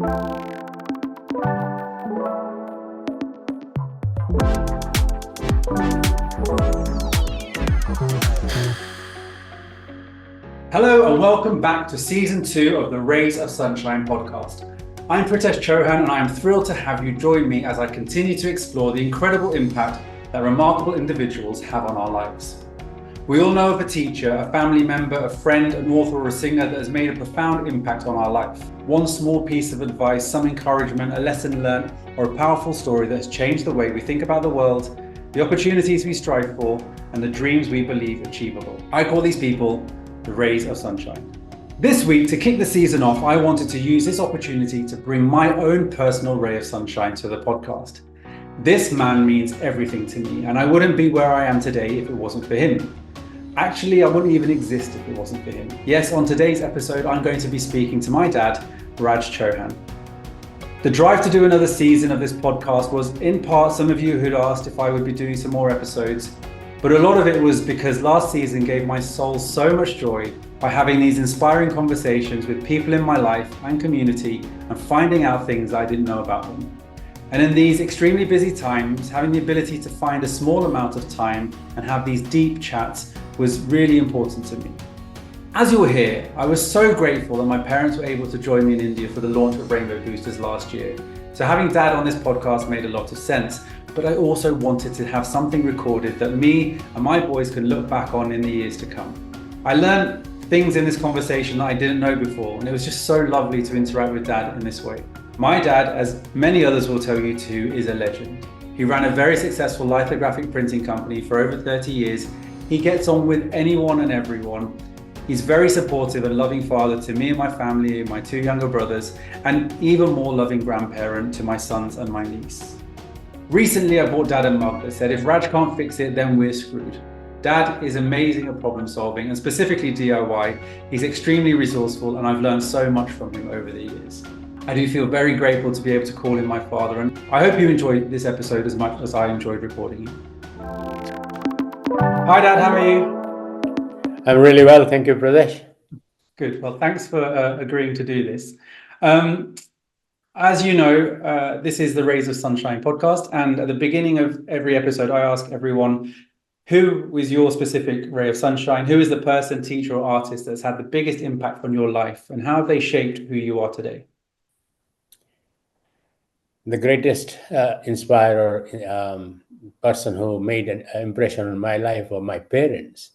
Hello and welcome back to Season 2 of the Rays of Sunshine podcast. I'm Pritesh Chauhan and I am thrilled to have you join me as I continue to explore the incredible impact that remarkable individuals have on our lives. We all know of a teacher, a family member, a friend, an author or a singer that has made a profound impact on our life. One small piece of advice, some encouragement, a lesson learned, or a powerful story that has changed the way we think about the world, the opportunities we strive for, and the dreams we believe achievable. I call these people the Rays of Sunshine. This week, to kick the season off, I wanted to use this opportunity to bring my own personal ray of sunshine to the podcast. This man means everything to me, and I wouldn't be where I am today if it wasn't for him. Actually, I wouldn't even exist if it wasn't for him. Yes, on today's episode, I'm going to be speaking to my dad, Raj Chauhan. The drive to do another season of this podcast was in part some of you who'd asked if I would be doing some more episodes, but a lot of it was because last season gave my soul so much joy by having these inspiring conversations with people in my life and community and finding out things I didn't know about them. And in these extremely busy times, having the ability to find a small amount of time and have these deep chats was really important to me. As you'll hear, I was so grateful that my parents were able to join me in India for the launch of Rainbow Boosters last year. So having Dad on this podcast made a lot of sense, but I also wanted to have something recorded that me and my boys can look back on in the years to come. I learned things in this conversation that I didn't know before, and it was just so lovely to interact with Dad in this way. My dad, as many others will tell you too, is a legend. He ran a very successful lithographic printing company for over 30 years. He gets on with anyone and everyone. He's very supportive and loving father to me and my family and my two younger brothers, and even more loving grandparent to my sons and my niece. Recently, I bought Dad a mug that said, "If Raj can't fix it, then we're screwed." Dad is amazing at problem solving and specifically DIY. He's extremely resourceful and I've learned so much from him over the years. I do feel very grateful to be able to call him my father, and I hope you enjoyed this episode as much as I enjoyed recording it. Hi Dad, how are you? I'm really well, thank you, Pradesh. Good, well thanks for agreeing to do this. As you know, this is the Rays of Sunshine podcast, and at the beginning of every episode, I ask everyone, who is your specific ray of sunshine? Who is the person, teacher, or artist that's had the biggest impact on your life, and how have they shaped who you are today? The greatest inspirer, person who made an impression on my life were my parents.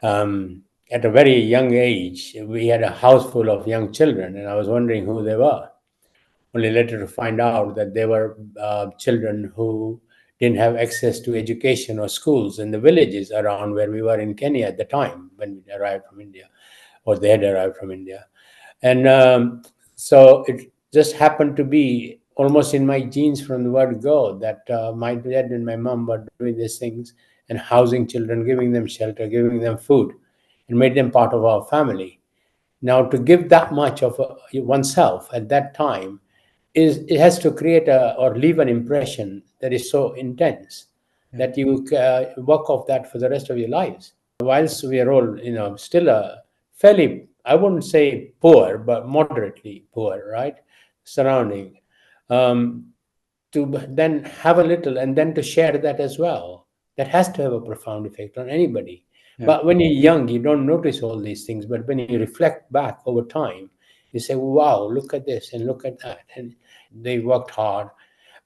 At a very young age, we had a house full of young children, and I was wondering who they were. Only later to find out that they were children who didn't have access to education or schools in the villages around where we were in Kenya at the time when we arrived from India, or they had arrived from India. And so it just happened to be almost in my genes from the word go that my dad and my mom were doing these things and housing children, giving them shelter, giving them food, and made them part of our family. Now, to give that much of oneself at that time, it has to create or leave an impression that is so intense that you work off that for the rest of your lives. Whilst we are all, still a fairly, I wouldn't say poor, but moderately poor, right? Surrounding. To then have a little and then to share that as well, that has to have a profound effect on anybody. Yeah. But when you're young, you don't notice all these things. But when you reflect back over time, you say, wow, look at this and look at that. And they worked hard.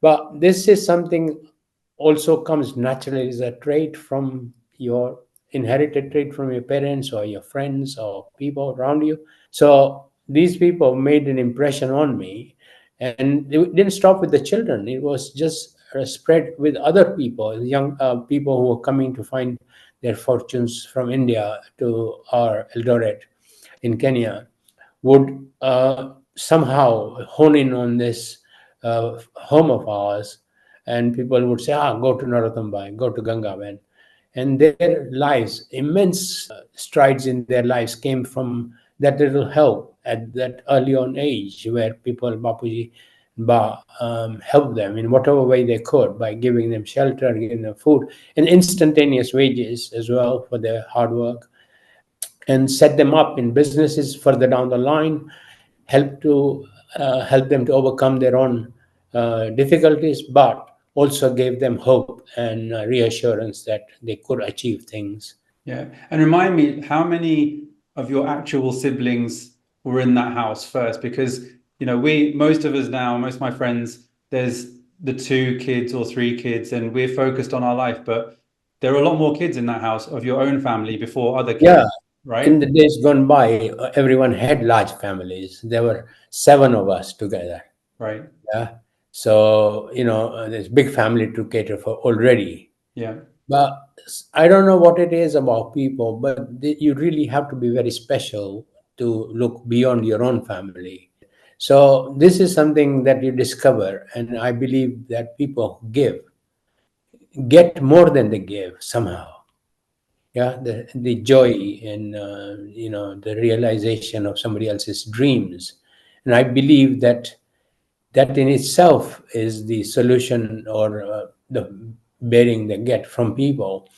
But this is something also comes naturally as a trait from your inherited trait from your parents or your friends or people around you. So these people made an impression on me, and it didn't stop with the children. It was just spread with other people, young people who were coming to find their fortunes from India to our Eldoret in Kenya, would somehow hone in on this home of ours, and people would say, go to Narottambai, go to Gangavan. And their lives, immense strides in their lives came from that little help at that early on age where people, Bapuji, helped them in whatever way they could by giving them shelter, giving them food, and instantaneous wages as well for their hard work, and set them up in businesses further down the line, help to helped them to overcome their own difficulties, but also gave them hope and reassurance that they could achieve things. Yeah. And remind me, how many of your actual siblings were in that house first? Because, most of us now, most of my friends, there's the 2 kids or 3 kids, and we're focused on our life, but there are a lot more kids in that house of your own family before other Yeah, kids, right? in the days gone by, everyone had large families. There were 7 of us together. Right. Yeah. So, there's big family to cater for already. Yeah. But I don't know what it is about people, but you really have to be very special to look beyond your own family. So this is something that you discover, and I believe that people who give get more than they give somehow. Yeah, the joy and the realization of somebody else's dreams, and I believe that that in itself is the solution, or the bearing they get from people,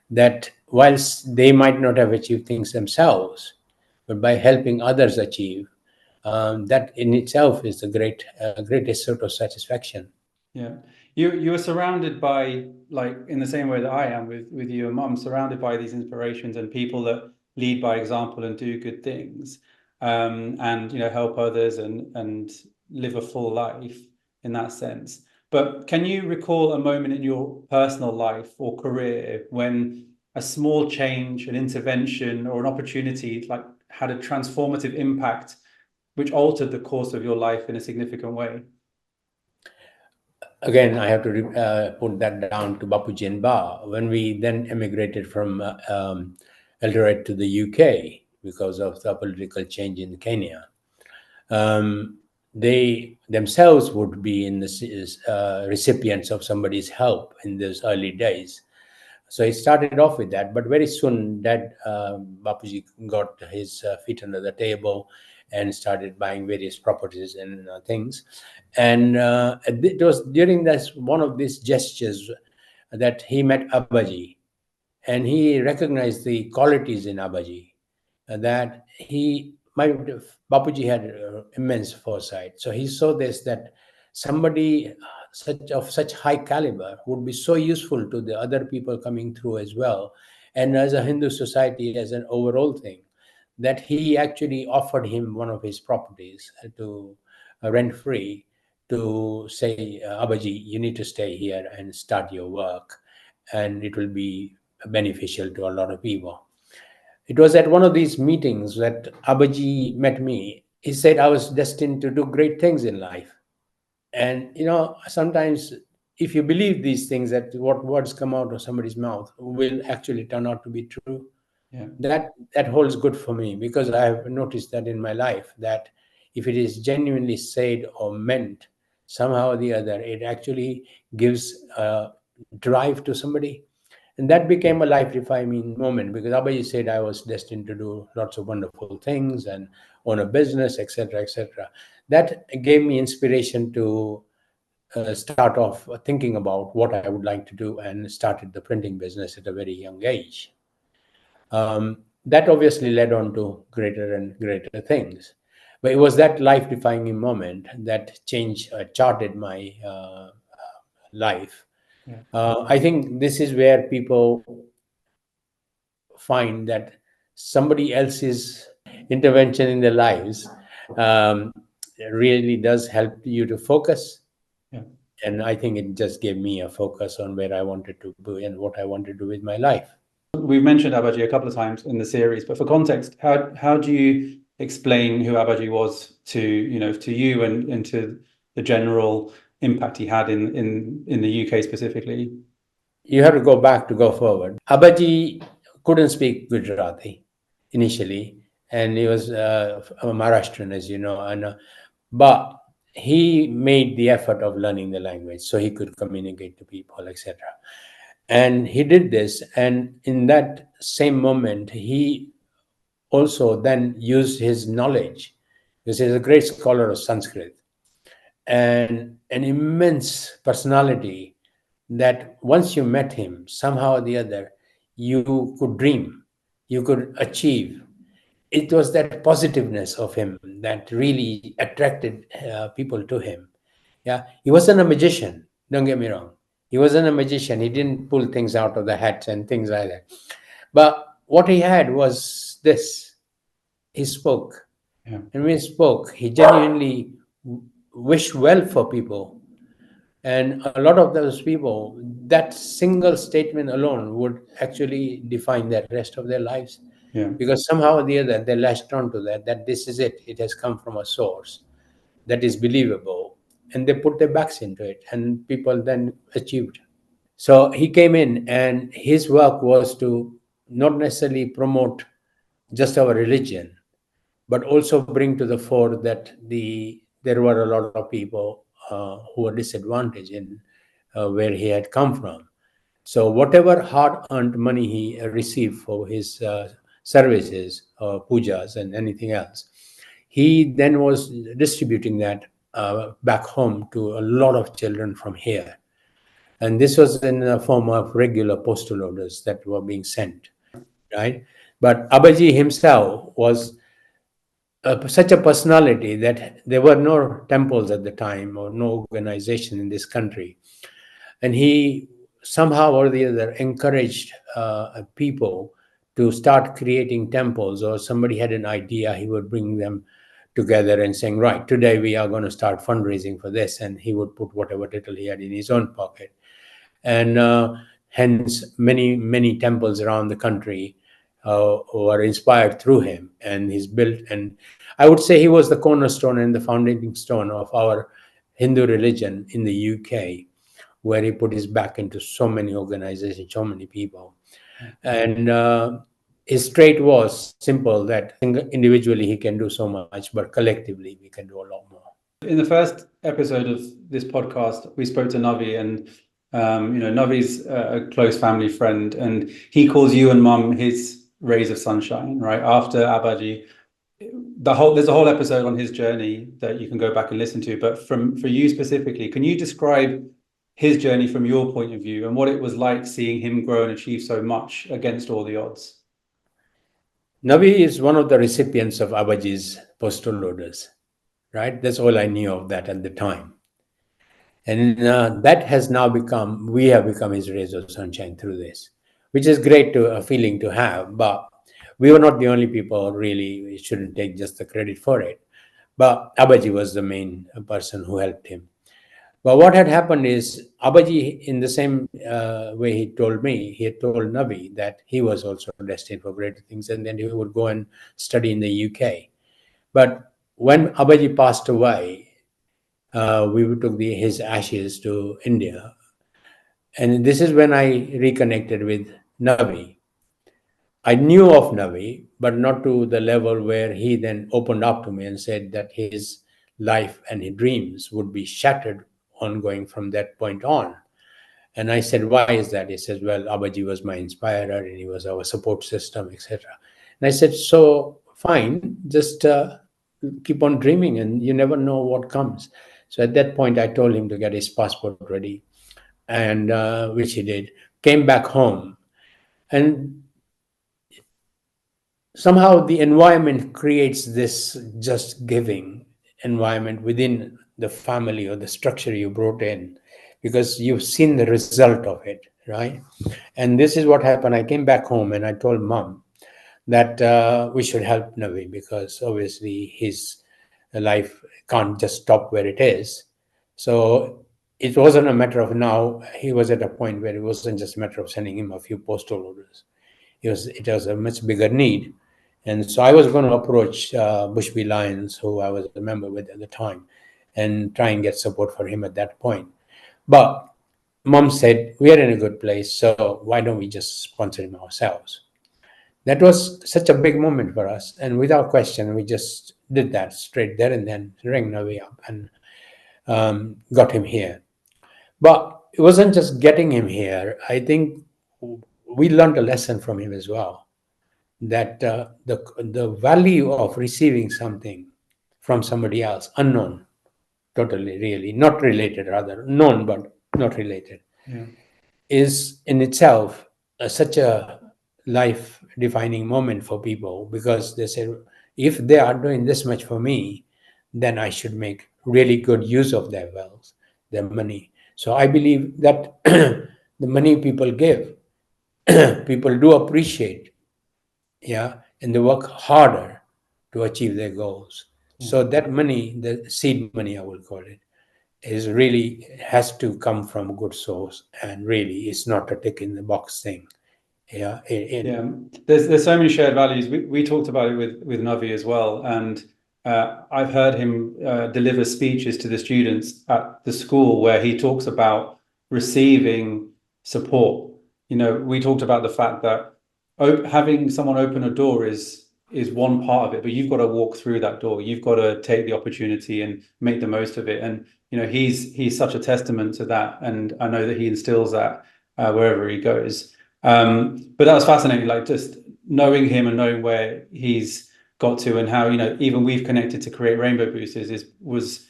that whilst they might not have achieved things themselves, but by helping others achieve, that in itself is the greatest sort of satisfaction. Yeah. You were surrounded by, like, in the same way that I am with you and mum, surrounded by these inspirations and people that lead by example and do good things, and help others and live a full life in that sense. But can you recall a moment in your personal life or career when a small change, an intervention, or an opportunity like had a transformative impact which altered the course of your life in a significant way? Again, I have to put that down to Bapuji and Ba. When we then emigrated from Eldoret to the UK because of the political change in Kenya, they themselves would be in the recipients of somebody's help in those early days. So it started off with that, but very soon Dad Bapuji got his feet under the table and started buying various properties and things. And it was during this one of these gestures that he met Abaji, and he recognized the qualities in Abaji, that my Bapuji had immense foresight. So he saw this, that somebody such high caliber would be so useful to the other people coming through as well, and as a Hindu society as an overall thing, that he actually offered him one of his properties to rent free, to say, Abaji, you need to stay here and start your work, and it will be beneficial to a lot of people. It was at one of these meetings that Abaji met me. He said I was destined to do great things in life. And sometimes if you believe these things, that what words come out of somebody's mouth will actually turn out to be true, Yeah. that holds good for me, because I have noticed that in my life, that if it is genuinely said or meant, somehow or the other, it actually gives drive to somebody. And that became a life defining moment, because Abaji said I was destined to do lots of wonderful things and own a business, etc., etc. That gave me inspiration to start off thinking about what I would like to do, and started the printing business at a very young age. That obviously led on to greater and greater things. But it was that life defining moment that charted my life. Yeah. I think this is where people find that somebody else's intervention in their lives um, really does help you to focus. Yeah. And I think it just gave me a focus on where I wanted to be and what I wanted to do with my life. We've mentioned Abaji a couple of times in the series, but for context, how do you explain who Abaji was to you and to the general impact he had in the UK specifically? You have to go back to go forward. Abaji couldn't speak Gujarati initially, and he was a Maharashtrian, as you know, but he made the effort of learning the language so he could communicate to people, etc. And he did this, and in that same moment, he also then used his knowledge, because he's a great scholar of Sanskrit and an immense personality, that once you met him, somehow or the other, you could dream, you could achieve. it was that positiveness of him that really attracted people to him. Yeah, he wasn't a magician. Don't get me wrong. He wasn't a magician. He didn't pull things out of the hat and things like that. But what he had was this: he spoke, Yeah. and when he spoke, he genuinely wished well for people. And a lot of those people, that single statement alone would actually define the rest of their lives, Yeah. because somehow or the other they latched onto that this is it. It has come from a source that is believable, and they put their backs into it, and people then achieved. So he came in, and his work was to not necessarily promote just our religion, but also bring to the fore that there were a lot of people who were disadvantaged in where he had come from. So whatever hard-earned money he received for his services, pujas, and anything else, he then was distributing that back home to a lot of children from here. And this was in the form of regular postal orders that were being sent, right? But Abaji himself was such a personality that there were no temples at the time or no organization in this country. And he somehow or the other encouraged people to start creating temples, or somebody had an idea, he would bring them together and saying, right, today we are going to start fundraising for this. And he would put whatever little he had in his own pocket. And hence many temples around the country were inspired through him, and he's built. And I would say he was the cornerstone and the founding stone of our Hindu religion in the UK, where he put his back into so many organizations, so many people. And his trait was simple, that individually he can do so much, but collectively we can do a lot more. In the first episode of this podcast, we spoke to Navi, and Navi's a close family friend, and he calls you and Mum his rays of sunshine, right? After Abaji, there's a whole episode on his journey that you can go back and listen to. But for you specifically, can you describe his journey from your point of view and what it was like seeing him grow and achieve so much against all the odds? Navi is one of the recipients of Abaji's postal orders, right? That's all I knew of that at the time. And that has now we have become his rays of sunshine through this, which is great a feeling to have. But we were not the only people, really. We shouldn't take just the credit for it. But Abaji was the main person who helped him. But what had happened is, Abaji, in the same way he told me, he had told Navi that he was also destined for greater things, and then he would go and study in the UK. But when Abaji passed away, we took his ashes to India. And this is when I reconnected with Navi. I knew of Navi, but not to the level where he then opened up to me and said that his life and his dreams would be shattered ongoing from that point on. And I said, why is that? He says, well, Abaji was my inspirer and he was our support system, etc. And I said, so fine, just keep on dreaming and you never know what comes. So at that point, I told him to get his passport ready, and which he did, came back home. And somehow the environment creates this just giving environment within the family or the structure you brought in, because you've seen the result of it, right? And this is what happened. I came back home and I told Mom that we should help Navi, because obviously his life can't just stop where it is. So it wasn't a matter of, now he was at a point where it wasn't just a matter of sending him a few postal orders. It was a much bigger need. And so I was going to approach Bushby Lions, who I was a member with at the time, and try and get support for him at that point. But Mom said, we are in a good place, so why don't we just sponsor him ourselves? That was such a big moment for us. And without question, we just did that straight there and then, rang Navi up and got him here. But it wasn't just getting him here. I think we learned a lesson from him as well, that the value of receiving something from somebody else, unknown, totally, really, not related, rather, known but not related, Yeah. is in itself such a life defining moment for people, because they say, if they are doing this much for me, then I should make really good use of their wealth, their money. So I believe that the money people give, people do appreciate, yeah, and they work harder to achieve their goals. Yeah. So that money, the seed money, I will call it, is really has to come from a good source, and really it's not a tick in the box thing. Yeah, Yeah, there's so many shared values. We talked about it with Navi as well, and I've heard him deliver speeches to the students at the school where he talks about receiving support. We talked about the fact that having someone open a door is one part of it, but you've got to walk through that door. You've got to take the opportunity and make the most of it. And he's such a testament to that, and I know that he instills that wherever he goes. But that was fascinating, like just knowing him and knowing where he's got to, and how even we've connected to create Rainbow Boosters was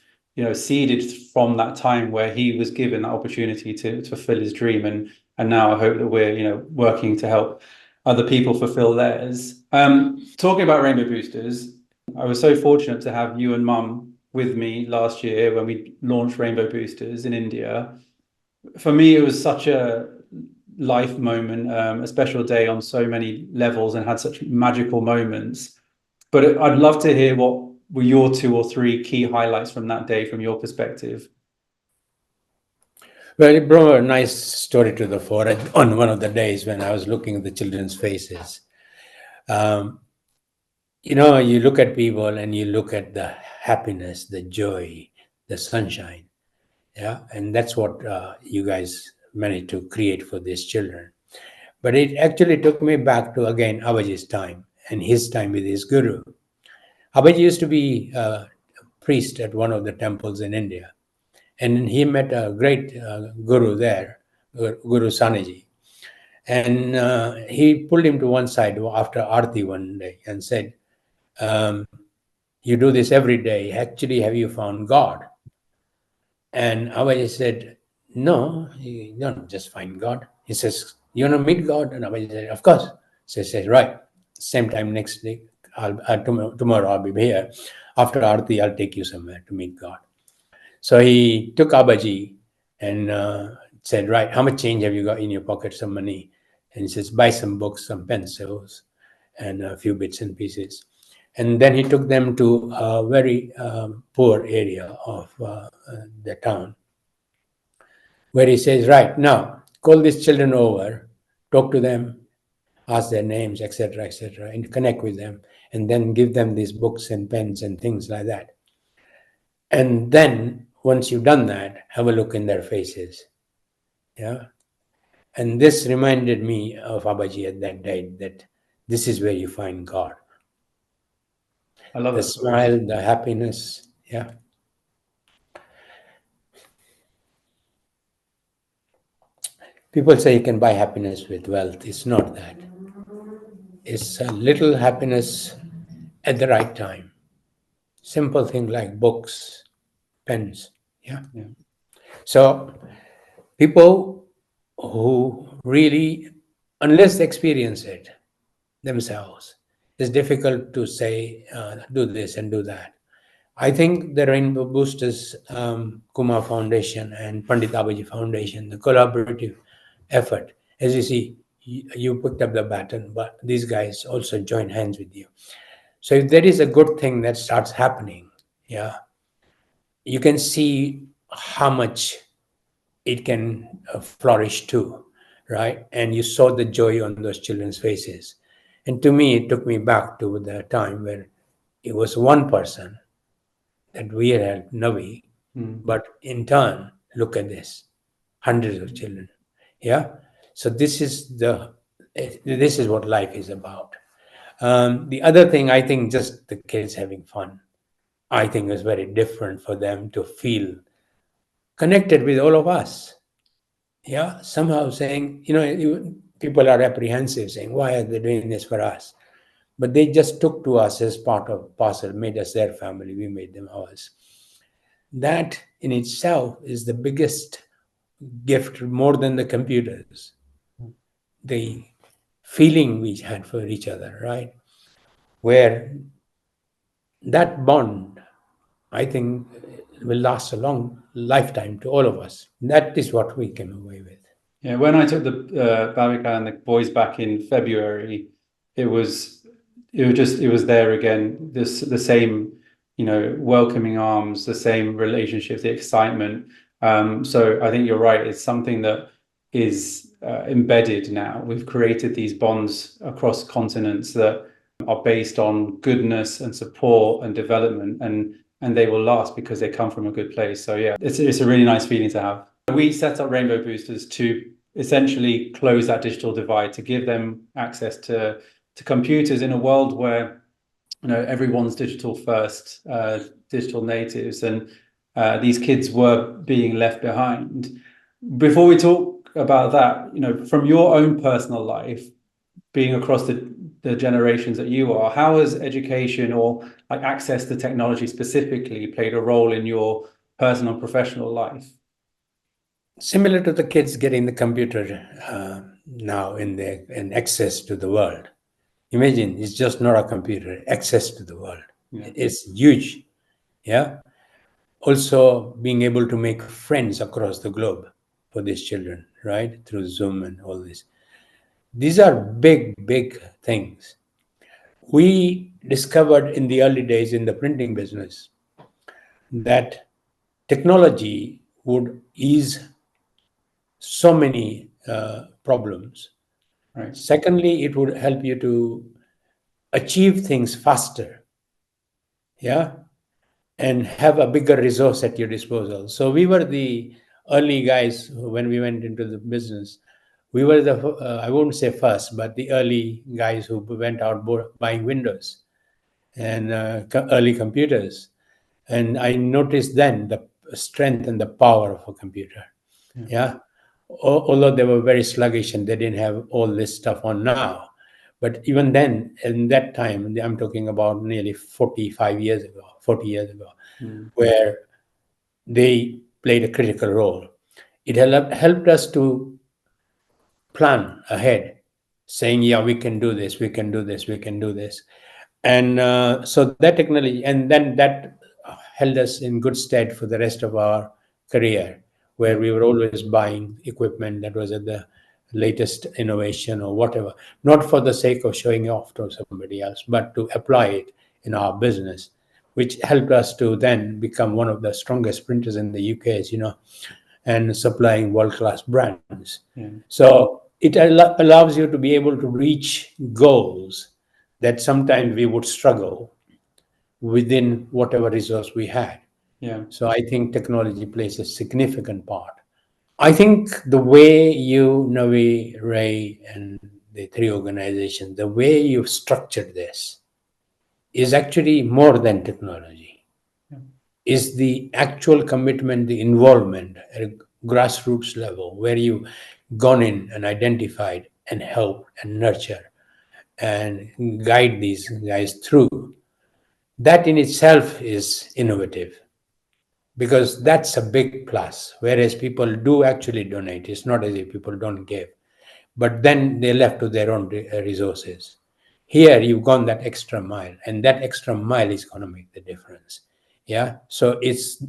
seeded from that time where he was given that opportunity to fulfill his dream, and now I hope that we're working to help other people fulfill theirs. Talking about Rainbow Boosters, I was so fortunate to have you and Mum with me last year when we launched Rainbow Boosters in India. For me, it was such a life moment, a special day on so many levels, and had such magical moments. But I'd love to hear what were your 2 or 3 key highlights from that day, from your perspective. Well, it brought a nice story to the fore on one of the days when I was looking at the children's faces. Um, you look at people and you look at the happiness, the joy, the sunshine. Yeah. And that's what you guys managed to create for these children. But it actually took me back to, again, Abaji's time and his time with his guru. Abaji used to be a priest at one of the temples in India. And he met a great guru there, Guru Sanaji. And he pulled him to one side after Aarti one day and said, you do this every day. Actually, have you found God? And Abaji said, no, you don't just find God. He says, you want to meet God? And Abaji said, of course. So he says, right, same time next day, tomorrow I'll be here. After Aarti, I'll take you somewhere to meet God. So he took Abaji and said, right, how much change have you got in your pocket? Some money. And he says, buy some books, some pencils, and a few bits and pieces. And then he took them to a very poor area of the town, where he says, right, now, call these children over, talk to them, ask their names, etc., and connect with them, and then give them these books and pens and things like that. And then, once you've done that, have a look in their faces. Yeah. And this reminded me of Abaji at that day, that this is where you find God. I love The it. smile, the happiness. Yeah. People say you can buy happiness with wealth. It's not that. It's a little happiness at the right time. Simple thing like books, pens. Yeah. So people who really, unless they experience it themselves, it's difficult to say, do this and do that. I think the Rainbow Boosters Kumar Foundation and Pandit Abaji Foundation, the collaborative effort, as you see, you picked up the baton, but these guys also join hands with you. So if there is a good thing that starts happening, yeah, you can see how much it can flourish too, right? And you saw the joy on those children's faces. And to me, it took me back to the time where it was one person that we had helped Navi, but in turn, look at this, hundreds of children. Yeah. So this is what life is about. The other thing, I think, just the kids having fun, I think is very different for them to feel connected with all of us. Yeah, somehow saying, people are apprehensive, saying, why are they doing this for us? But they just took to us as part of parcel, made us their family, we made them ours. That in itself is the biggest gift, more than the computers. The feeling we had for each other, right? Where that bond, I think, will last a long lifetime to all of us. That is what we came away with. Yeah, when I took the Babika and the boys back in February, it was it was there again. The same, welcoming arms, the same relationship, the excitement. So I think you're right. It's something that is embedded now. We've created these bonds across continents that are based on goodness and support and development, and they will last because they come from a good place. So yeah, it's a really nice feeling to have. We set up Rainbow Boosters to essentially close that digital divide, to give them access to computers in a world where everyone's digital first, digital natives, and these kids were being left behind. Before we talk about that, from your own personal life, being across the generations that you are, how has education or like access to technology specifically played a role in your personal and professional life? Similar to the kids getting the computer now in access to the world. Imagine, it's just not a computer, access to the world. Yeah. It's huge. Yeah. Also being able to make friends across the globe for these children, right? Through Zoom and all this. These are big, big things. We discovered in the early days in the printing business that technology would ease so many problems. Right. Secondly, it would help you to achieve things faster, yeah, and have a bigger resource at your disposal. So we were the early guys when we went into the business. We were I won't say first, but the early guys who went out buying Windows and early computers. And I noticed then the strength and the power of a computer. Yeah. Although they were very sluggish and they didn't have all this stuff on now. But even then, in that time, I'm talking about nearly 40 years ago, where they played a critical role. It helped us to plan ahead, saying, yeah, we can do this, we can do this, we can do this. And so that technology, and then that held us in good stead for the rest of our career, where we were always buying equipment that was at the latest innovation or whatever, not for the sake of showing off to somebody else, but to apply it in our business, which helped us to then become one of the strongest printers in the UK, as you know, and supplying world-class brands. Yeah. So it allows you to be able to reach goals that sometimes we would struggle within whatever resource we had. Yeah. So I think technology plays a significant part. I think the way you, Navi, Ray, and the three organizations, the way you've structured this is actually more than technology. Yeah. Is the actual commitment, the involvement at a grassroots level, where you've gone in and identified and helped and nurture and guide these guys through. That in itself is innovative, because that's a big plus. Whereas people do actually donate, it's not as if people don't give, but then they're left to their own resources. Here you've gone that extra mile, and that extra mile is going to make the difference. Yeah. So it's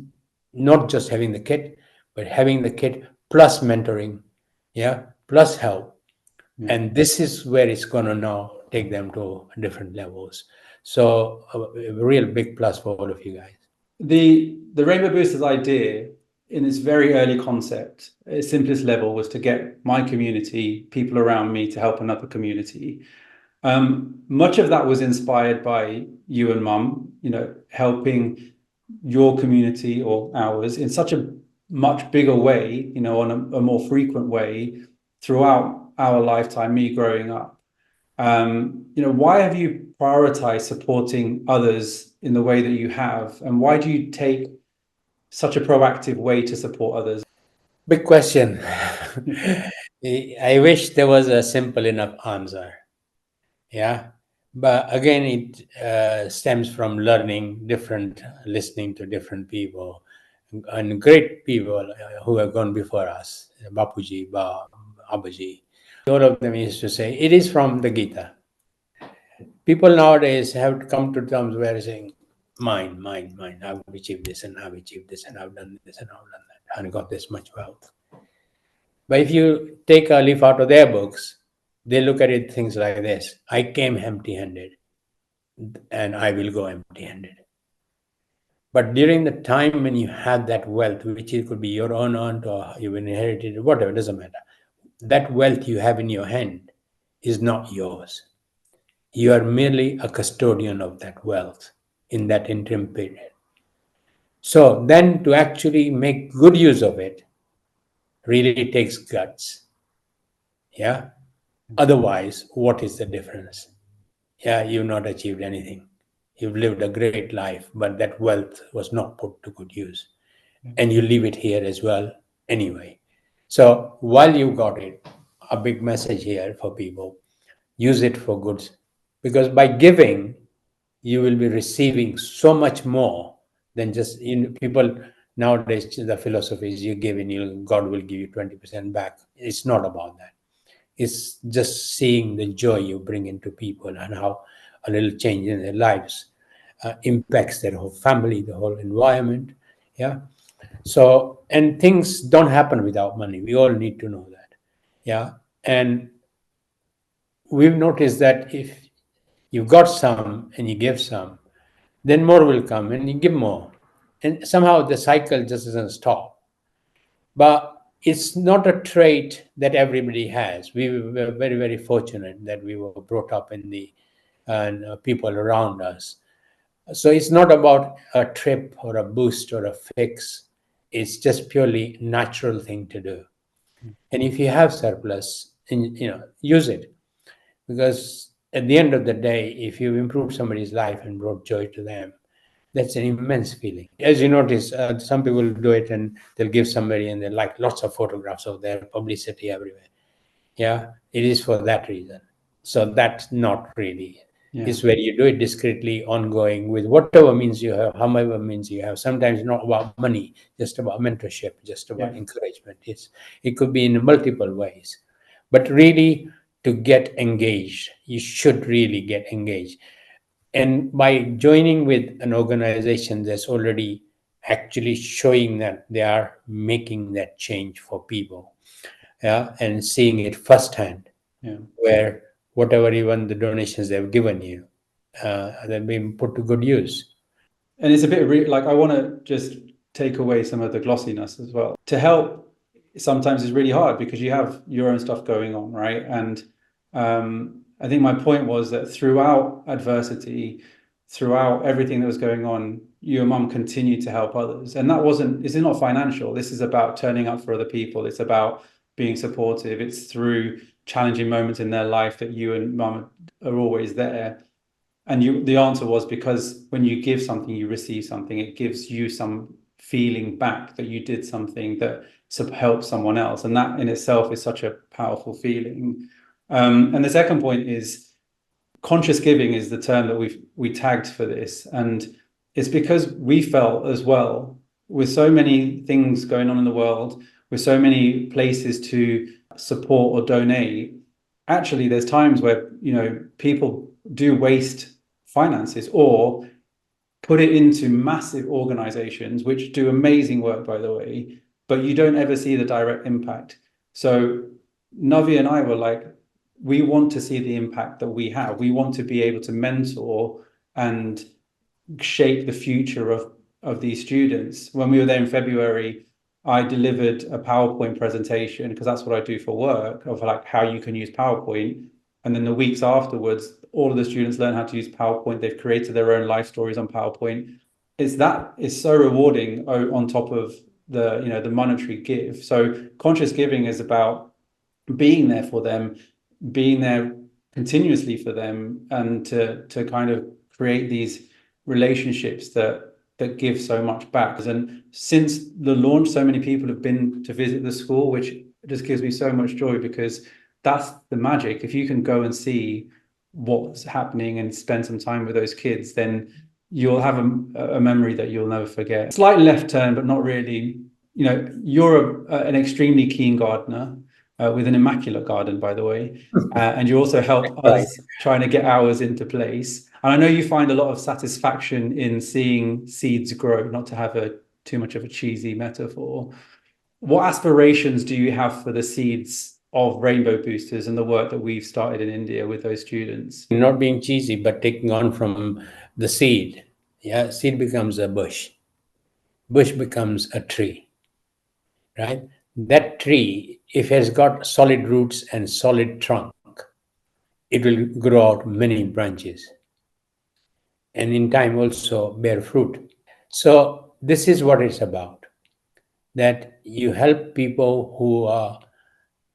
not just having the kit, but having the kit plus mentoring, yeah, plus help. Yeah. And this is where it's going to now take them to different levels. So a real big plus for all of you guys. The Rainbow Boosters idea in its very early concept, its simplest level, was to get my community, people around me, to help another community. Much of that was inspired by you and Mum, helping your community or ours in such a much bigger way, on a more frequent way throughout our lifetime, me growing up. Why have you prioritized supporting others in the way that you have, and why do you take such a proactive way to support others? Big question. I wish there was a simple enough answer. Yeah. But again, it stems from learning different, listening to different people, and great people who have gone before us, Bapuji, Abaji, all of them used to say, it is from the Gita. People nowadays have to come to terms where saying, mine, mine, mine. I've achieved this and I've achieved this and I've done this and I've done that and got this much wealth. But if you take a leaf out of their books, they look at it things like this: I came empty-handed, and I will go empty-handed. But during the time when you have that wealth, which it could be your own earned or you've inherited, whatever, doesn't matter. That wealth you have in your hand is not yours. You are merely a custodian of that wealth in that interim period. So then to actually make good use of it really takes guts. Yeah. Otherwise, what is the difference? Yeah, you've not achieved anything. You've lived a great life, but that wealth was not put to good use. And you leave it here as well anyway. So while you got it, a big message here for people: use it for good. Because by giving, you will be receiving so much more than just people nowadays. The philosophy is you give and God will give you 20% back. It's not about that. It's just seeing the joy you bring into people and how a little change in their lives impacts their whole family, the whole environment. Yeah. So, and things don't happen without money. We all need to know that. Yeah. And we've noticed that if you've got some and you give some, then more will come and you give more. And somehow the cycle just doesn't stop. But it's not a trait that everybody has. We were very, very fortunate that we were brought up in the people around us. So it's not about a trip or a boost or a fix. It's just purely natural thing to do. And if you have surplus, use it, because at the end of the day, if you've improved somebody's life and brought joy to them, that's an immense feeling. As you notice, some people do it and they'll give somebody and they like lots of photographs of their publicity everywhere. Yeah, it is for that reason. So that's not really. Yeah. It's where you do it discreetly, ongoing, with whatever means you have, however means you have. Sometimes not about money, just about mentorship, just about encouragement. It could be in multiple ways. But really, to get engaged, you should really get engaged. And by joining with an organization that's already actually showing that they are making that change for people, and seeing it firsthand, where whatever even the donations they've given you, they've been put to good use. And it's a bit like I want to just take away some of the glossiness as well. To help sometimes is really hard because you have your own stuff going on, right? And I think my point was that throughout adversity, throughout everything that was going on, your mum continued to help others. And this is not financial. This is about turning up for other people. It's about being supportive. It's through challenging moments in their life that you and mum are always there. And the answer was because when you give something, you receive something. It gives you some feeling back that you did something that helped someone else. And that in itself is such a powerful feeling. And the second point is conscious giving is the term that we tagged for this. And it's because we felt as well, with so many things going on in the world, with so many places to support or donate, actually there's times where, people do waste finances or put it into massive organizations which do amazing work, by the way, but you don't ever see the direct impact. So Navi and I were like, we want to see the impact that we have. We want to be able to mentor and shape the future of these students. When we were there in February, I delivered a PowerPoint presentation, because that's what I do for work, of like how you can use PowerPoint. And then the weeks afterwards, all of the students learn how to use PowerPoint. They've created their own life stories on PowerPoint. It's so rewarding on top of the monetary give. So conscious giving is about being there for them, being there continuously for them, and to kind of create these relationships that give so much back. And since the launch, so many people have been to visit the school, which just gives me so much joy, because that's the magic. If you can go and see what's happening and spend some time with those kids, then you'll have a memory that you'll never forget. Slight left turn, but not really. You're an extremely keen gardener. with an immaculate garden, by the way. And you also help Right. us trying to get ours into place. And I know you find a lot of satisfaction in seeing seeds grow, not to have too much of a cheesy metaphor. What aspirations do you have for the seeds of Rainbow Boosters and the work that we've started in India with those students? Not being cheesy, but taking on from the seed. Yeah, seed becomes a bush. Bush becomes a tree, right? That tree, if it has got solid roots and solid trunk, it will grow out many branches and in time also bear fruit. So this is what it's about, that you help people who are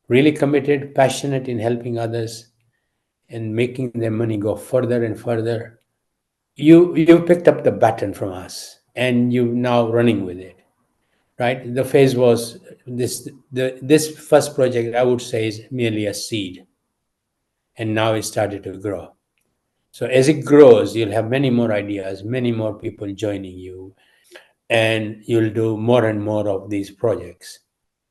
really committed, passionate in helping others and making their money go further and further. You picked up the baton from us and you're now running with it, right? The phase was this first project, I would say, is merely a seed, and now it started to grow. So as it grows, you'll have many more ideas, many more people joining you, and you'll do more and more of these projects.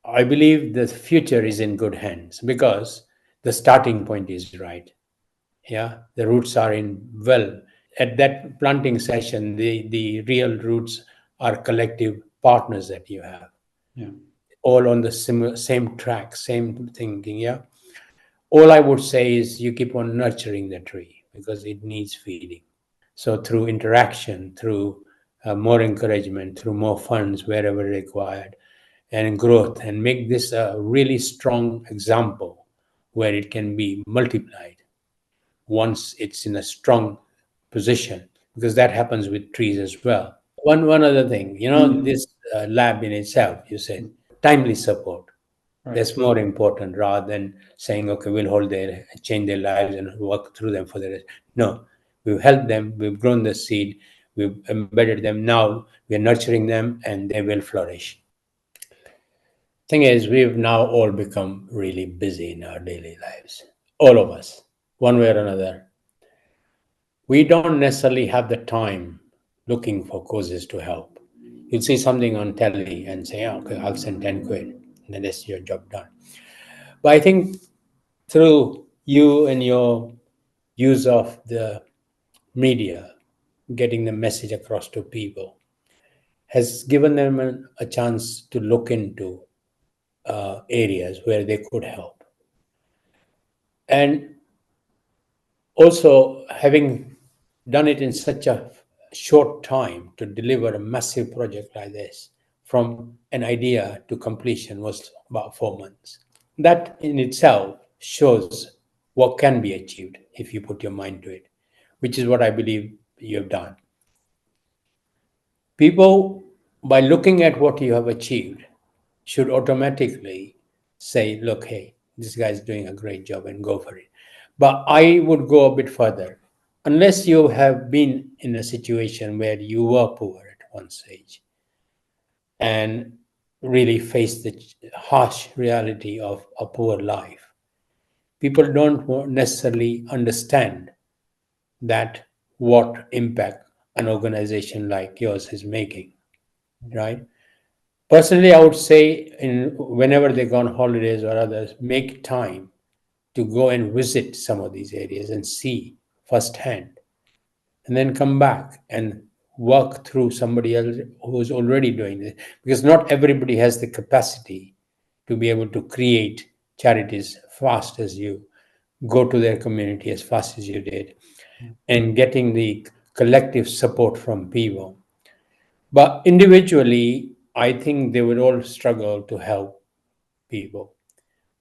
I believe the future is in good hands because the starting point is right. Yeah, the roots are in well. At that planting session, the real roots are collective partners that you have, Yeah. all on the same track, same thinking. Yeah. All I would say is you keep on nurturing the tree because it needs feeding. So through interaction, through more encouragement, through more funds wherever required, and growth, and make this a really strong example where it can be multiplied once it's in a strong position, because that happens with trees as well. One other thing, this lab in itself, you said, timely support. Right. That's more important rather than saying, okay, we'll change their lives and work through them for the rest. No, we've helped them, we've grown the seed, we've embedded them. Now we're nurturing them and they will flourish. Thing is, we've now all become really busy in our daily lives. All of us, one way or another. We don't necessarily have the time looking for causes to help. You'll see something on telly and say, oh, okay, I'll send 10 quid, and then that's your job done. But I think through you and your use of the media, getting the message across to people, has given them a chance to look into areas where they could help. And also, having done it in such a short time to deliver a massive project like this, from an idea to completion, was about 4 months. That in itself shows what can be achieved if you put your mind to it, which is what I believe you have done. People, by looking at what you have achieved, should automatically say, look, hey, this guy's doing a great job, and go for it. But I would go a bit further. Unless you have been in a situation where you were poor at one stage and really faced the harsh reality of a poor life, people don't necessarily understand that what impact an organization like yours is making, right? Personally, I would say, whenever they go on holidays or others, make time to go and visit some of these areas and see firsthand, and then come back and work through somebody else who's already doing this. Because not everybody has the capacity to be able to create charities fast as you, go to their community as fast as you did, and getting the collective support from people. But individually, I think they would all struggle to help people.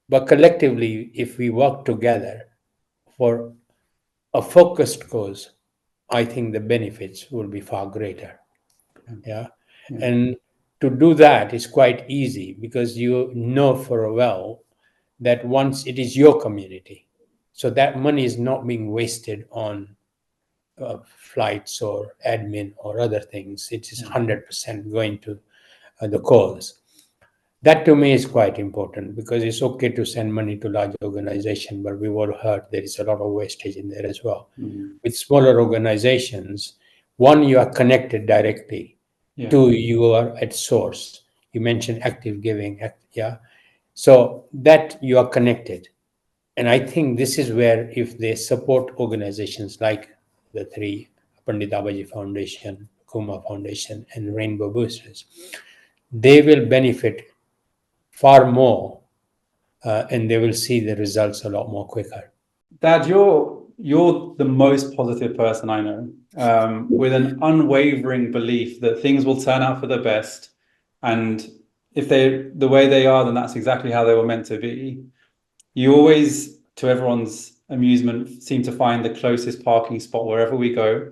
But collectively, if we work together for a focused cause, I think the benefits will be far greater. Yeah. And to do that is quite easy because you know for a well that once it is your community, so that money is not being wasted on flights or admin or other things. It is 100% going to the cause. That to me is quite important because it's okay to send money to large organization, but we've all heard there is a lot of wastage in there as well. With smaller organizations, one, you are connected directly. Two, you are at source. You mentioned active giving, yeah. So that you are connected. And I think this is where, if they support organizations like the three, Pandit Abaji Foundation, Kuma Foundation, and Rainbow Boosters, they will benefit far more, and they will see the results a lot more quicker. Dad, you're the most positive person I know, with an unwavering belief that things will turn out for the best, and if they the way they are, then that's exactly how they were meant to be. You always, to everyone's amusement, seem to find the closest parking spot wherever we go.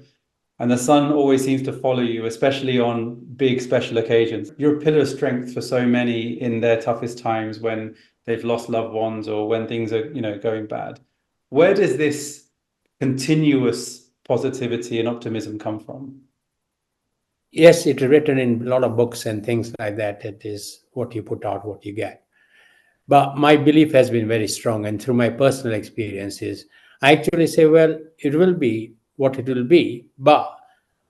And the sun always seems to follow you, especially on big special occasions. You're a pillar of strength for so many in their toughest times when they've lost loved ones or when things are, going bad. Where does this continuous positivity and optimism come from? Yes, it is written in a lot of books and things like that. It is what you put out, what you get. But my belief has been very strong. And through my personal experiences, I actually say, well, it will be what it will be, but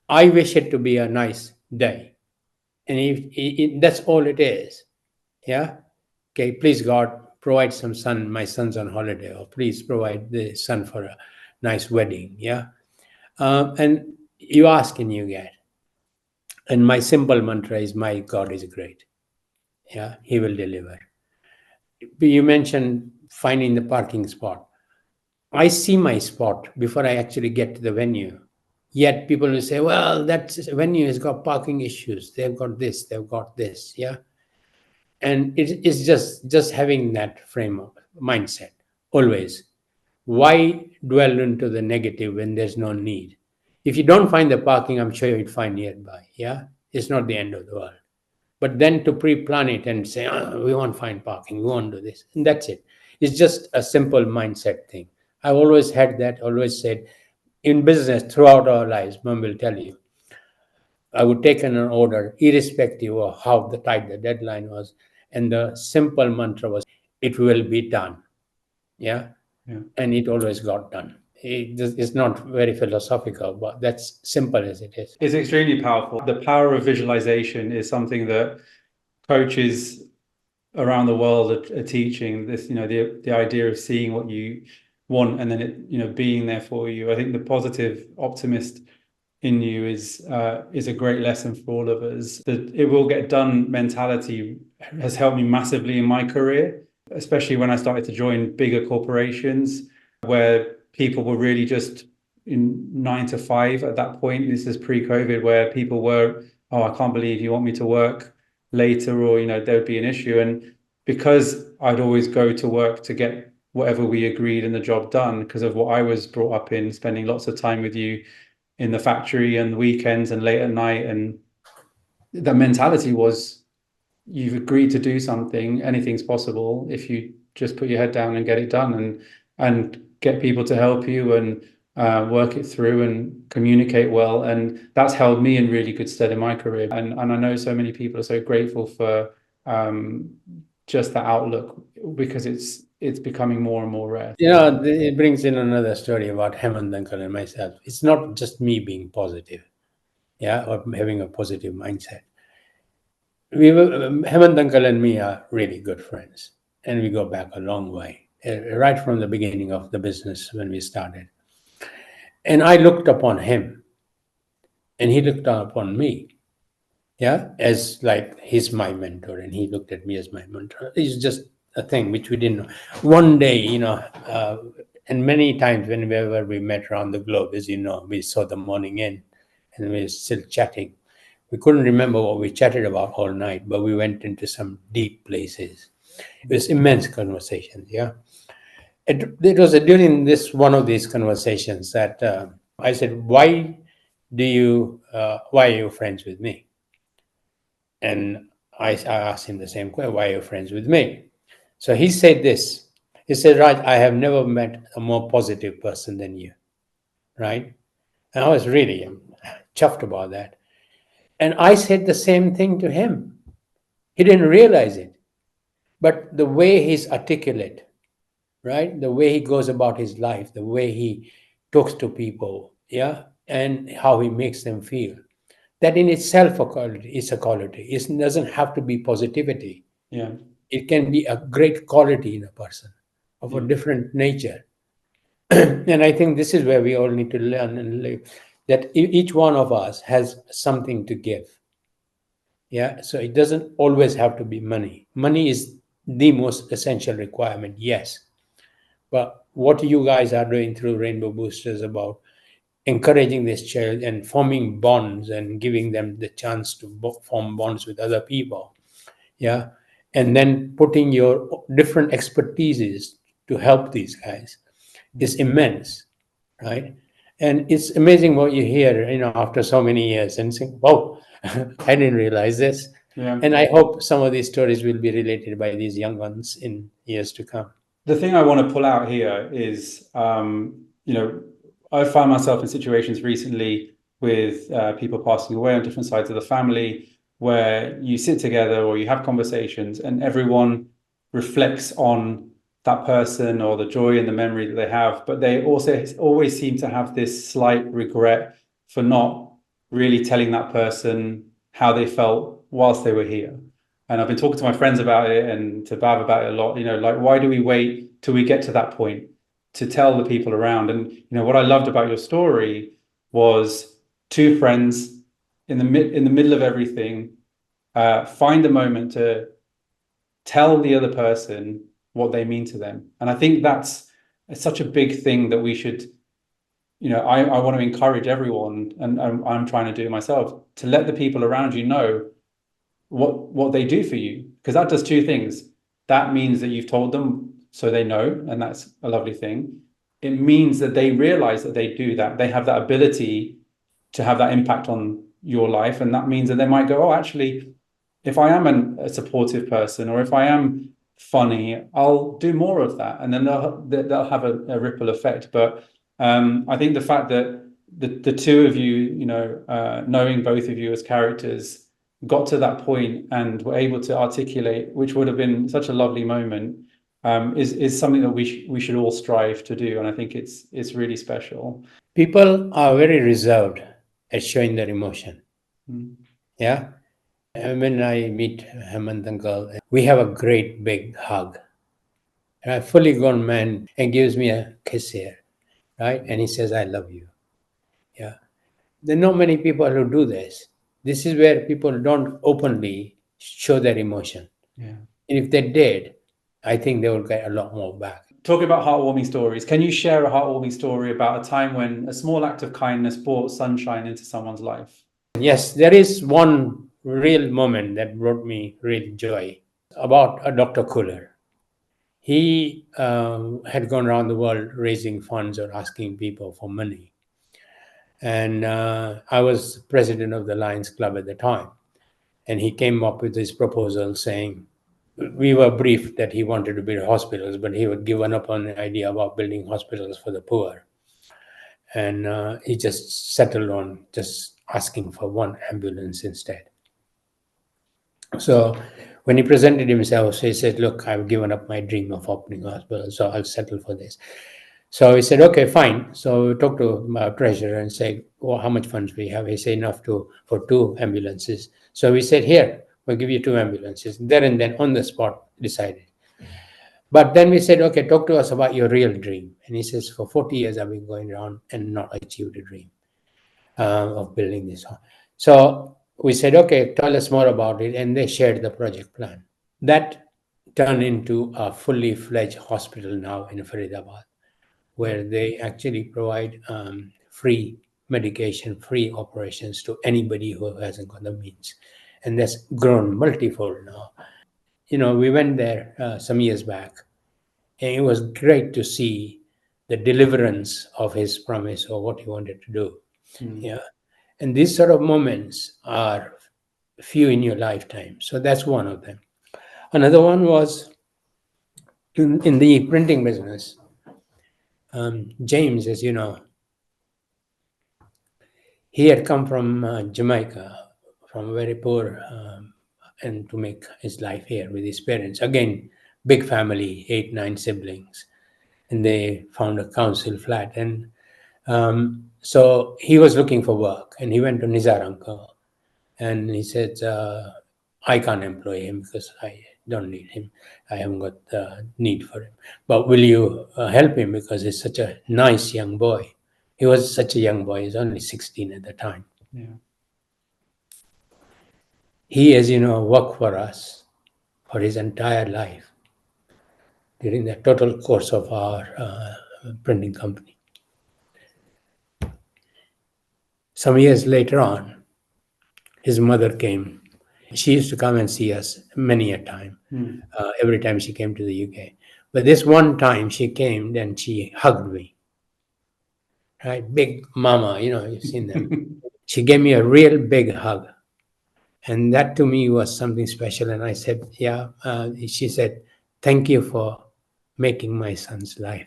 I wish it to be a nice day. And if that's all it is, yeah, okay, please God, provide some sun. My son's on holiday, or please provide the sun for a nice wedding, yeah. And you ask and you get. And my simple mantra is, my God is great. Yeah, He will deliver. You mentioned finding the parking spot. I see my spot before I actually get to the venue. Yet people will say, well, that venue has got parking issues. They've got this, they've got this. Yeah. And it's just having that frame of mindset always. Why dwell into the negative when there's no need? If you don't find the parking, I'm sure you'd find nearby. Yeah. It's not the end of the world. But then to pre-plan it and say, oh, we won't find parking, we won't do this, and that's it. It's just a simple mindset thing. I've always had that, always said, in business throughout our lives, Mom will tell you, I would take an order irrespective of how the tight the deadline was, and the simple mantra was, it will be done. Yeah. Yeah. And it always got done. It's not very philosophical, but that's simple as it is. It's extremely powerful. The power of visualization is something that coaches around the world are teaching. This, the idea of seeing what you want and then it, being there for you. I think the positive optimist in you is a great lesson for all of us. The it will get done mentality has helped me massively in my career, especially when I started to join bigger corporations where people were really just in 9 to 5 at that point. This is pre-COVID, where people were, oh, I can't believe you want me to work later, or there would be an issue. And because I'd always go to work to get whatever we agreed and the job done, because of what I was brought up in, spending lots of time with you in the factory and weekends and late at night, and the mentality was, you've agreed to do something, anything's possible if you just put your head down and get it done, and get people to help you and work it through and communicate well. And that's held me in really good stead in my career. And I know so many people are so grateful for just that outlook, because it's becoming more and more rare. It brings in another story about Hemant Uncle and myself. It's not just me being positive, yeah, or having a positive mindset. Hemant Uncle and me are really good friends, and we go back a long way, right from the beginning of the business when we started. And I looked upon him, and he looked upon me, yeah, as like he's my mentor, and he looked at me as my mentor. It's just a thing which we didn't know. One day, and many times whenever we met around the globe, as you know, we saw the morning in, and we were still chatting. We couldn't remember what we chatted about all night, but we went into some deep places. It was immense conversations, yeah. It was during this one of these conversations that I said, why are you friends with me? And I asked him the same question, why are you friends with me? So he said this. He said, Raj, I have never met a more positive person than you, right? And I was really chuffed about that. And I said the same thing to him. He didn't realize it. But the way he's articulate, right? The way he goes about his life, the way he talks to people, yeah, and how he makes them feel. That in itself is a quality. It doesn't have to be positivity. Yeah. it can be a great quality in a person of a different nature. And I think this is where we all need to learn and live, that each one of us has something to give. Yeah, so it doesn't always have to be money. Money is the most essential requirement, yes. But what you guys are doing through Rainbow Boosters about encouraging this child and forming bonds and giving them the chance to form bonds with other people, yeah, and then putting your different expertises to help these guys is immense, right? And it's amazing what you hear, after so many years and think, "Wow, I didn't realize this." Yeah. And I hope some of these stories will be related by these young ones in years to come. The thing I want to pull out here is, I found myself in situations recently with people passing away on different sides of the family, where you sit together or you have conversations and everyone reflects on that person or the joy and the memory that they have, but they also always seem to have this slight regret for not really telling that person how they felt whilst they were here. And I've been talking to my friends about it and to Bav about it a lot, like, why do we wait till we get to that point to tell the people around? And, what I loved about your story was two friends in the middle of everything, find a moment to tell the other person what they mean to them. And I think that's such a big thing that we should, I want to encourage everyone, and I'm trying to do it myself, to let the people around you know what they do for you, because that does two things. That means that you've told them, so they know, and that's a lovely thing. It means that they realize that they do that, they have that ability to have that impact on your life, and that means that they might go, oh, actually, if I am a supportive person, or if I am funny, I'll do more of that, and then they'll have a ripple effect. But I think the fact that the two of you, knowing both of you as characters, got to that point and were able to articulate, which would have been such a lovely moment, is something that we should all strive to do. And I think it's really special. People are very reserved at showing their emotion. Yeah. And when I meet Hemant uncle, we have a great big hug. And a fully grown man and gives me a kiss here, right? And he says, "I love you." Yeah. There are not many people who do this. This is where people don't openly show their emotion. Yeah. And if they did, I think they would get a lot more back. Talking about heartwarming stories, can you share a heartwarming story about a time when a small act of kindness brought sunshine into someone's life? Yes, there is one real moment that brought me real joy about a Dr. Cooler. He had gone around the world raising funds or asking people for money. And I was president of the Lions Club at the time. And he came up with this proposal saying, we were briefed that he wanted to build hospitals, but he had given up on the idea about building hospitals for the poor. And he just settled on just asking for one ambulance instead. So when he presented himself, he said, "Look, I've given up my dream of opening a hospital, so I'll settle for this." So he said, "Okay, fine." So we talked to my treasurer and said, "Well, how much funds we have?" He said, "Enough for two ambulances." So we said, "Here, we'll give you two ambulances." There and then, on the spot, decided. But then we said, "Okay, talk to us about your real dream." And he says, "For 40 years, I've been going around and not achieved a dream of building this." So we said, "Okay, tell us more about it." And they shared the project plan. That turned into a fully fledged hospital now in Faridabad, where they actually provide free medication, free operations to anybody who hasn't got the means. And that's grown multifold now. We went there some years back, and it was great to see the deliverance of his promise or what he wanted to do. Yeah. And these sort of moments are few in your lifetime. So that's one of them. Another one was in the printing business. James, as you know, he had come from Jamaica, from a very poor, and to make his life here with his parents. Again, big family, 8, 9 siblings, and they found a council flat. And so he was looking for work, and he went to Nizar uncle, and he said, "I can't employ him because I don't need him. I haven't got the need for him. But will you help him, because he's such a nice young boy. He was such a young boy. He's only 16 at the time. Yeah. He, as you know, worked for us for his entire life during the total course of our printing company. Some years later on, his mother came. She used to come and see us many a time, every time she came to the UK. But this one time she came and she hugged me. Right? Big mama, you've seen them. She gave me a real big hug. And that to me was something special. And I said, she said, thank you for making my son's life.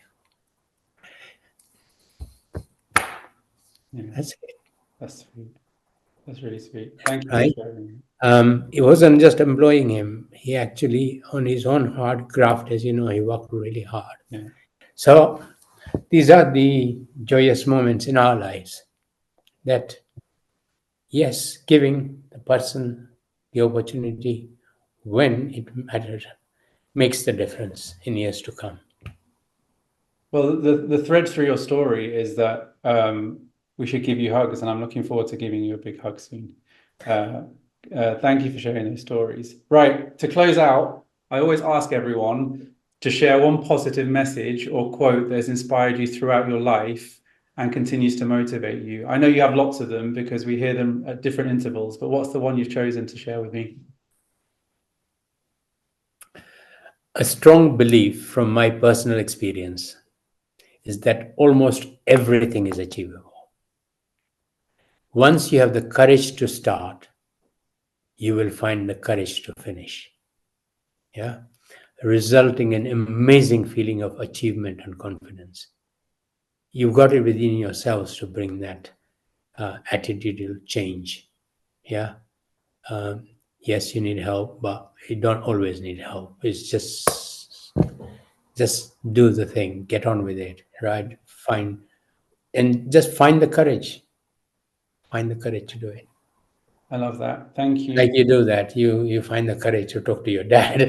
Yeah. That's it. That's sweet. That's really sweet. Thank you Right? for sharing. It wasn't just employing him. He actually, on his own hard graft, as you know, he worked really hard. Yeah. So these are the joyous moments in our lives that, yes, giving the person the opportunity when it matters makes the difference in years to come. Well, the thread through your story is that we should give you hugs, and I'm looking forward to giving you a big hug soon. Thank you for sharing those stories. Right, to close out, I always ask everyone to share one positive message or quote that has inspired you throughout your life and continues to motivate you. I know you have lots of them because we hear them at different intervals, but what's the one you've chosen to share with me? A strong belief from my personal experience is that almost everything is achievable. Once you have the courage to start, you will find the courage to finish. Yeah, resulting in amazing feeling of achievement and confidence. You've got it within yourselves to bring that attitudinal change. Yeah. Yes, you need help, but you don't always need help. It's just do the thing, get on with it, right? Find the courage. Find the courage to do it. I love that. Thank you. Like you do that, you find the courage to talk to your dad.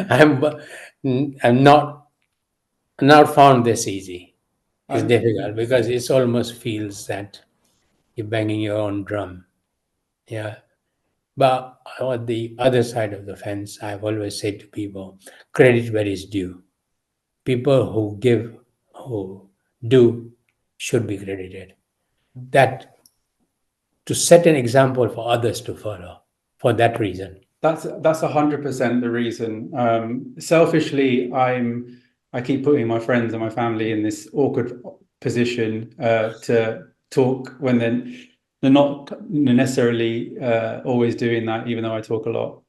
I'm not found this easy. It's difficult because it almost feels that you're banging your own drum. Yeah. But on the other side of the fence, I've always said to people, credit where is due. People who give, who do, should be credited. That to set an example for others to follow for that reason. That's 100% the reason. Selfishly, I keep putting my friends and my family in this awkward position to talk when they're not necessarily always doing that, even though I talk a lot.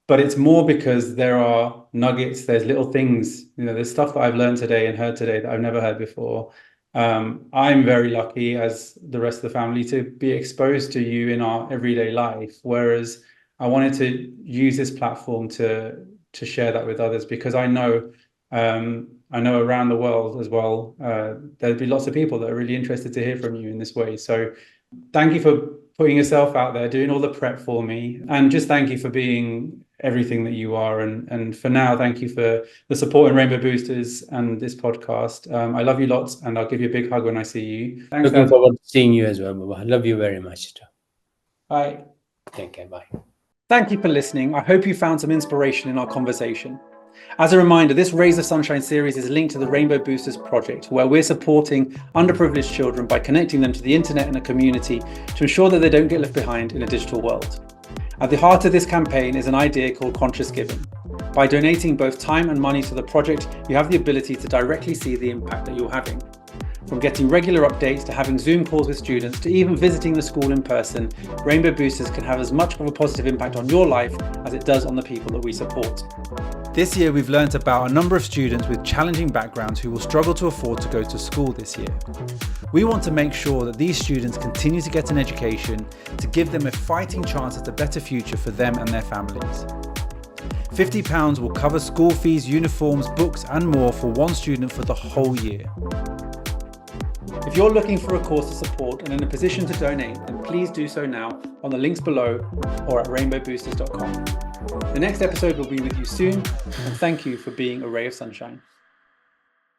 But it's more because there are nuggets, there's little things, there's stuff that I've learned today and heard today that I've never heard before. I'm very lucky, as the rest of the family, to be exposed to you in our everyday life. Whereas I wanted to use this platform to share that with others, because I know around the world as well, there'll be lots of people that are really interested to hear from you in this way. So thank you for putting yourself out there, doing all the prep for me, and just thank you for being everything that you are. And for now, thank you for the support in Rainbow Boosters and this podcast. I love you lots, and I'll give you a big hug when I see you. Thanks. Looking forward to seeing you as well, Baba. I love you very much. Bye. Take care. Bye. Thank you for listening. I hope you found some inspiration in our conversation. As a reminder, this Rays of Sunshine series is linked to the Rainbow Boosters project, where we're supporting underprivileged children by connecting them to the internet and a community to ensure that they don't get left behind in a digital world. At the heart of this campaign is an idea called conscious giving. By donating both time and money to the project, you have the ability to directly see the impact that you're having. From getting regular updates to having Zoom calls with students to even visiting the school in person, Rainbow Boosters can have as much of a positive impact on your life as it does on the people that we support. This year we've learnt about a number of students with challenging backgrounds who will struggle to afford to go to school this year. We want to make sure that these students continue to get an education to give them a fighting chance at a better future for them and their families. £50 will cover school fees, uniforms, books and more for one student for the whole year. If you're looking for a cause to support and in a position to donate, then please do so now on the links below or at rainbowboosters.com. The next episode will be with you soon, and thank you for being a ray of sunshine.